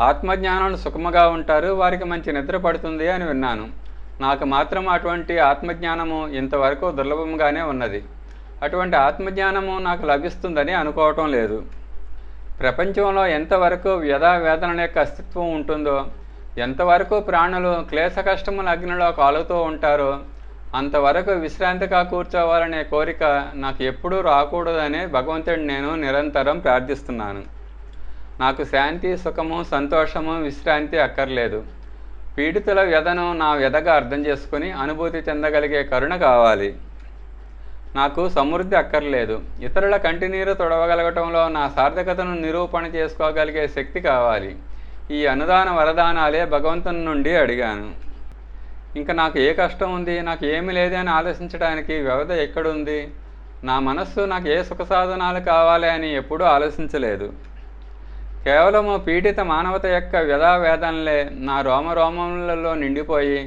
ఆత్మజ్ఞానం సుఖముగా ఉంటారు, వారికి మంచి నిద్ర పడుతుంది అని విన్నాను. నాకు మాత్రం అటువంటి ఆత్మజ్ఞానము ఇంతవరకు దుర్లభంగానే ఉన్నది. అటువంటి ఆత్మజ్ఞానము నాకు లభిస్తుందని అనుకోవటం లేదు. ప్రపంచంలో ఎంతవరకు వ్యధా వేదన యొక్క అస్తిత్వం ఉంటుందో, ఎంతవరకు ప్రాణులు క్లేశ కష్టముల అగ్నిలో కాలుతూ ఉంటారో, అంతవరకు విశ్రాంతిగా కూర్చోవాలనే కోరిక నాకు ఎప్పుడూ రాకూడదని భగవంతుడిని నేను నిరంతరం ప్రార్థిస్తున్నాను. నాకు శాంతి, సుఖము, సంతోషము, విశ్రాంతి అక్కర్లేదు. పీడితుల వ్యధను నా వ్యధగా అర్థం చేసుకుని అనుభూతి చెందగలిగే కరుణ కావాలి. నాకు సమృద్ధి అక్కర్లేదు. ఇతరుల కంటినీరు తొడవగలగటంలో నా సార్థకతను నిరూపణ చేసుకోగలిగే శక్తి కావాలి. ఈ అనుదాన వరదానాలే భగవంతుని నుండి అడిగాను. ఇంకా నాకు ఏ కష్టం ఉంది, నాకు ఏమి లేదని ఆలోచించడానికి వ్యవధ ఎక్కడుంది? నా మనస్సు నాకు ఏ సుఖ సాధనాలు కావాలి అని ఎప్పుడూ ఆలోచించలేదు. కేవలము పీడిత మానవత యొక్క వ్యధావేదనలే నా రోమరోమములలో నిండిపోయి,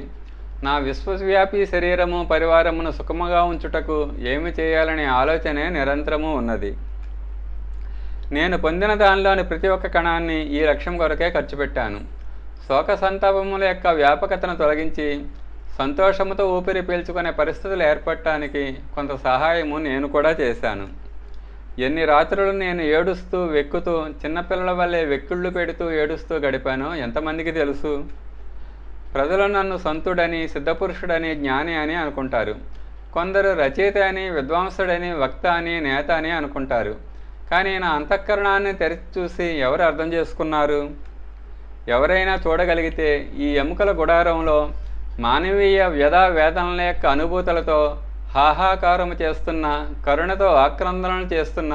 నా విశ్వవ్యాపీ శరీరము పరివారమును సుఖముగా ఉంచుటకు ఏమి చేయాలనే ఆలోచనే నిరంతరము ఉన్నది. నేను పొందిన దానిలోని ప్రతి ఒక్క కణాన్ని ఈ లక్ష్యం కొరకే ఖర్చు పెట్టాను. శోక సంతాపముల యొక్క వ్యాపకతను తొలగించి సంతోషముతో ఊపిరి పీల్చుకునే పరిస్థితులు ఏర్పడటానికి కొంత సహాయము నేను కూడా చేశాను. ఎన్ని రాత్రులు నేను ఏడుస్తూ వెక్కుతూ చిన్నపిల్లల వల్లే వెక్కుళ్ళు పెడుతూ ఏడుస్తూ గడిపానో ఎంతమందికి తెలుసు? ప్రజలు నన్ను సంతుడని, సిద్ధపురుషుడని, జ్ఞాని అని అనుకుంటారు. కొందరు రచయిత అని, విద్వాంసుడని, వక్త అని, నేత అని అనుకుంటారు. కానీ నా అంతఃకరణాన్ని తెరిచి చూసి ఎవరు అర్థం చేసుకున్నారు? ఎవరైనా చూడగలిగితే ఈ ఎముకల గుడారంలో మానవీయ వ్యధా వేదనల యొక్క అనుభూతులతో హాహాకారము చేస్తున్న, కరుణతో ఆక్రందనలు చేస్తున్న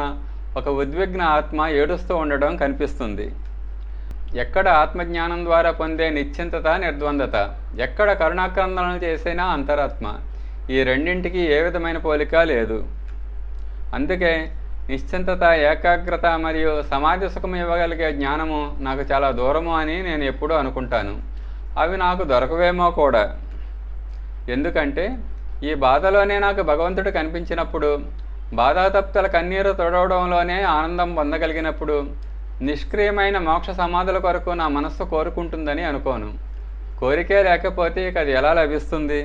ఒక ఉద్విగ్న ఆత్మ ఏడుస్తూ ఉండడం కనిపిస్తుంది. ఎక్కడ ఆత్మజ్ఞానం ద్వారా పొందే నిశ్చింతత, నిర్ద్వందత, ఎక్కడ కరుణాక్రందనలు చేసినా అంతరాత్మ. ఈ రెండింటికి ఏ విధమైన పోలిక లేదు. అందుకే నిశ్చింతత, ఏకాగ్రత మరియు సమాధి సుఖం ఇవ్వగలిగే జ్ఞానము నాకు చాలా దూరము అని నేను ఎప్పుడూ అనుకుంటాను. అవి నాకు దొరకవేమో కూడా. ఎందుకంటే ఈ బాధలోనే నాకు భగవంతుడు కనిపించినప్పుడు, బాధాతప్తుల కన్నీరు తొడవడంలోనే ఆనందం పొందగలిగినప్పుడు, నిష్క్రియమైన మోక్ష సమాధుల కొరకు నా మనస్సు కోరుకుంటుందని అనుకోను. కోరికే లేకపోతే ఇక అది ఎలా లభిస్తుంది?